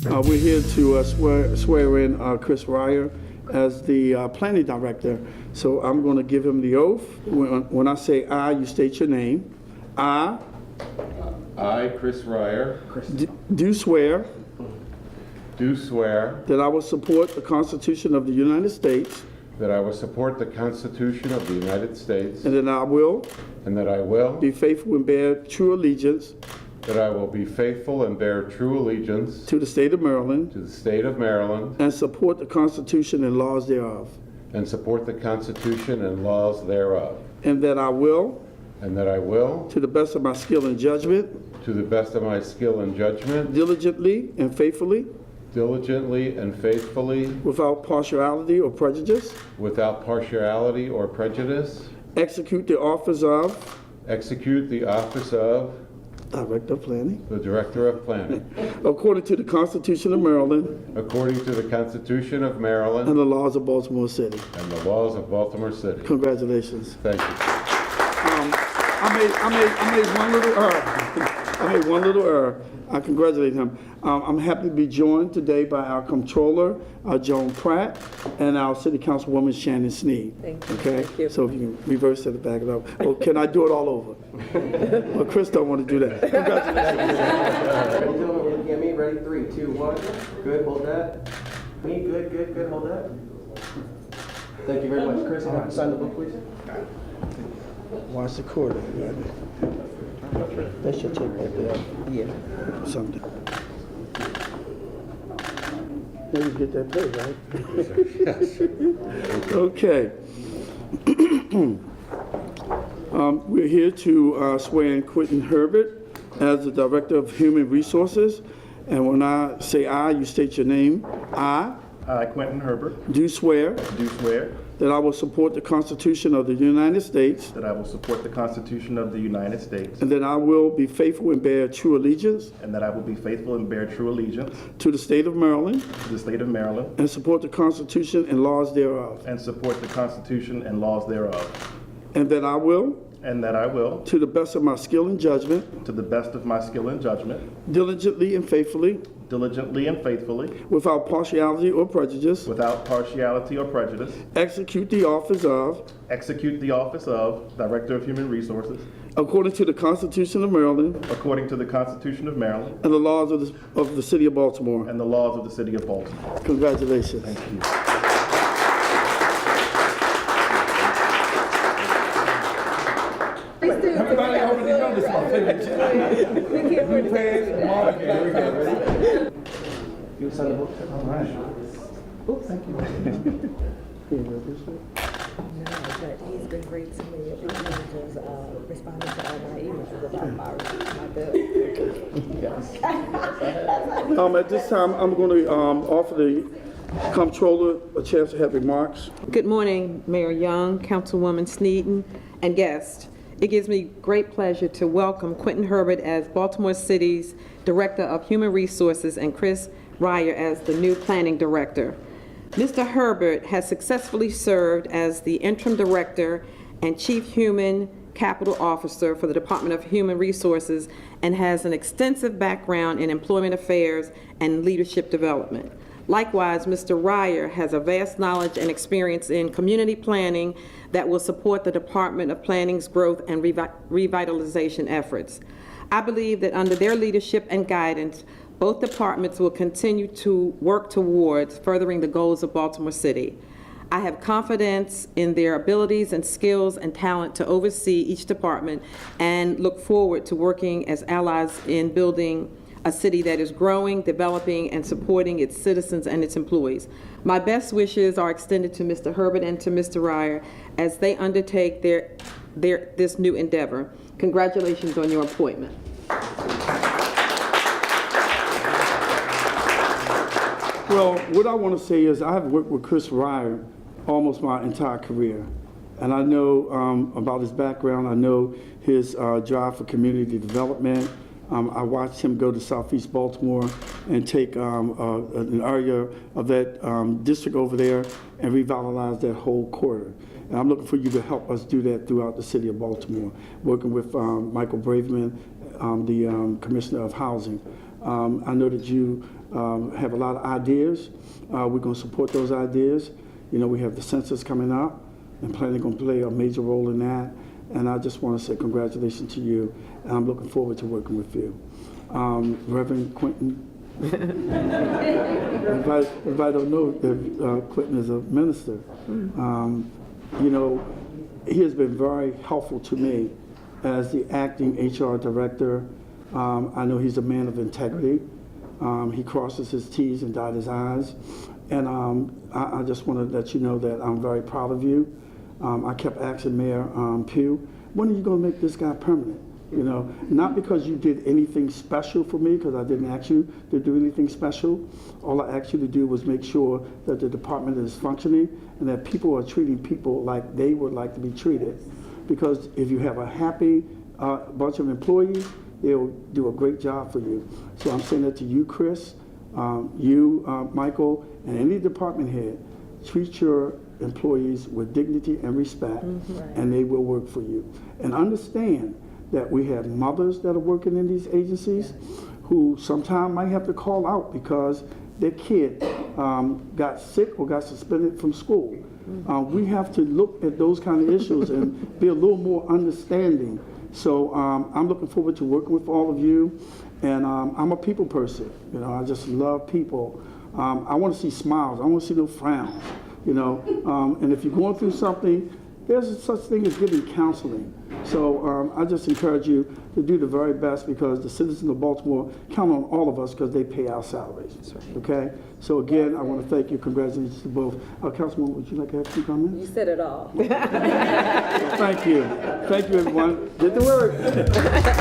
We're here to swear in Chris Ryer as the planning director. So I'm going to give him the oath. When I say I, you state your name. I, Chris Ryer, do swear do swear that I will support the Constitution of the United States that I will support the Constitution of the United States and that I will and that I will be faithful and bear true allegiance that I will be faithful and bear true allegiance to the state of Maryland to the state of Maryland and support the Constitution and laws thereof, and support the Constitution and laws thereof, and that I will, and that I will, to the best of my skill and judgment, to the best of my skill and judgment, diligently and faithfully, diligently and faithfully, without partiality or prejudice, without partiality or prejudice, execute the office of execute the office of Director of Planning the Director of Planning according to the Constitution of Maryland according to the Constitution of Maryland and the laws of Baltimore City. and the laws of Baltimore City. Congratulations. Thank you. I made one little error. I made one little error. I congratulate him. I'm happy to be joined today by our Comptroller, Joan Pratt, and our City Councilwoman, Shannon Sneed. Thank you. Okay? Thank you. So if you can reverse it and back it up. Or can I do it all over? Well, Chris don't want to do that. Congratulations. Ready, gentlemen, we're looking at me. Ready, 3, 2, 1. Good, hold that. Me, good, good, good, hold that. Thank you very much. Chris, you have to sign the book, please. Watch the quarter. That should take right there. Yeah. Something. Maybe get that paid, right? Okay. We're here to swear in Quentin Herbert as the Director of Human Resources. And when I say I, you state your name. I Quentin Herbert, do swear do swear that I will support the Constitution of the United States that I will support the Constitution of the United States and that I will be faithful and bear true allegiance and that I will be faithful and bear true allegiance to the state of Maryland to the state of Maryland and support the Constitution and laws thereof, and support the Constitution and laws thereof, and that I will, and that I will, to the best of my skill and judgment, to the best of my skill and judgment, diligently and faithfully, diligently and faithfully, without partiality or prejudice, without partiality or prejudice, execute the office of, execute the office of Director of Human Resources according to the Constitution of Maryland according to the Constitution of Maryland and the laws of the City of Baltimore. and the laws of the City of Baltimore. Congratulations. Thank you. Everybody already know this is my favorite You sign the book. All right. Oh, thank you. No, but he's been great to me. He's responding to all my emails about my bill. At this time, I'm going to offer the Comptroller a chance to have remarks. Good morning, Mayor Young, Councilwoman Sneeden, and guests. It gives me great pleasure to welcome Quentin Herbert as Baltimore City's Director of Human Resources and Chris Ryer as the new Planning Director. Mr. Herbert has successfully served as the Interim Director and Chief Human Capital Officer for the Department of Human Resources and has an extensive background in employment affairs and leadership development. Likewise, Mr. Ryer has a vast knowledge and experience in community planning that will support the Department of Planning's growth and revitalization efforts. I believe that under their leadership and guidance, both departments will continue to work towards furthering the goals of Baltimore City. I have confidence in their abilities and skills and talent to oversee each department and look forward to working as allies in building a city that is growing, developing, and supporting its citizens and its employees. My best wishes are extended to Mr. Herbert and to Mr. Ryer as they undertake this new endeavor. Congratulations on your appointment. Well, what I want to say is I have worked with Chris Ryer almost my entire career. And I know about his background. I know his drive for community development. I watched him go to Southeast Baltimore and take an area of that district over there and revitalize that whole quarter. And I'm looking for you to help us do that throughout the city of Baltimore, working with Michael Braverman, the Commissioner of Housing. I know that you have a lot of ideas. We're going to support those ideas. You know, we have the census coming up, and planning going to play a major role in that. And I just want to say congratulations to you, and I'm looking forward to working with you. Reverend Quentin, if I don't know that Quentin is a minister, you know, he has been very helpful to me as the acting HR director. I know he's a man of integrity. He crosses his T's and dots his I's. And I just want to let you know that I'm very proud of you. I kept asking Mayor Pugh, when are you going to make this guy permanent? You know, not because you did anything special for me, because I didn't ask you to do anything special. All I asked you to do was make sure that the department is functioning and that people are treating people like they would like to be treated. Because if you have a happy bunch of employees, they'll do a great job for you. So I'm saying that to you, Chris, Michael, and any department head, treat your employees with dignity and respect, and they will work for you. And understand that we have mothers that are working in these agencies who sometimes might have to call out because their kid got sick or got suspended from school. We have to look at those kind of issues and be a little more understanding. So I'm looking forward to working with all of you. And I'm a people person. You know, I just love people. I want to see smiles. I want to see no frowns. You know, and if you're going through something, there's such thing as giving counseling. So I just encourage you to do the very best because the citizens of Baltimore count on all of us because they pay our salaries. Okay? So again, I want to thank you. Congratulations to both. Councilwoman, would you like to have some comments? You said it all. Thank you. Thank you, everyone. Get to work.